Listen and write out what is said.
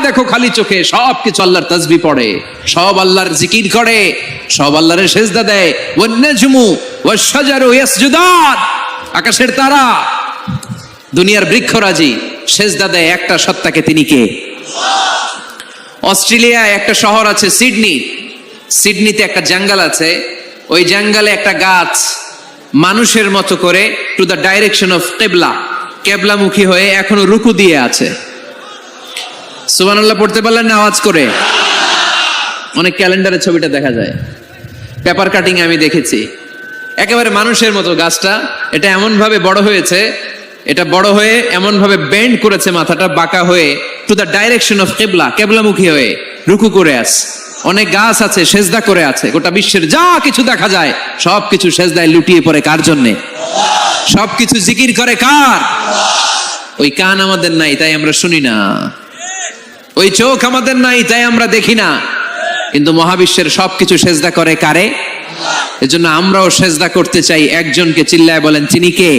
দেখো খালি চোখে, সবকিছু আল্লাহর তাসবিহ পড়ে, সব আল্লাহর জিকির করে, সব আল্লাহর সেজদা দেয়। ওয়ান নাজমু ওয়াশ শাজারু ইয়াসজুদান, আকাশের তারা, দুনিয়ার বৃক্ষরাজি সেজদা দেয় একটা সত্তাকে, তিনি কে? অস্ট্রেলিয়ায় একটা শহর আছে সিডনি, সিডনিতে একটা জঙ্গল আছে, ওই জঙ্গলে একটা গাছ মানুষের মতো করে টু দ্য ডাইরেকশন অফ কিবলা, কেবলামুখী হয়ে এখনো রুকু দিয়ে আছে। সুবহানাল্লাহ পড়তে পারলেন না আওয়াজ করে? অনেক ক্যালেন্ডারে ছবিটা দেখা যায়, পেপার কাটিং আমি দেখেছি, একেবারে মানুষের মতো গাছটা। এটা এমন ভাবে বড় হয়েছে, এটা বড় হয়ে এমন ভাবে বেন্ড করেছে, মাথাটা বাঁকা হয়ে টু দ্য ডাইরেকশন অফ কিবলা, কেবলামুখী হয়ে রুকু করে আছে। অনেক গাছ আছে সেজদা করে আছে, গোটা বিশ্বের যা কিছু দেখা যায় সবকিছু সেজদায় লুটিয়ে পড়ে কার জন্যে? সবকিছু জিকির করে কার? ওই কান আমাদের নাই তাই আমরা শুনি না, ওই চোখ আমাদের নাই তাই আমরা দেখি না, কিন্তু মহাবিশ্বের সবকিছু সেজদা করে কারে? এজন্য আমরাও সেজদা করতে চাই একজনকে, চিল্লায় বলেন তিনি কে?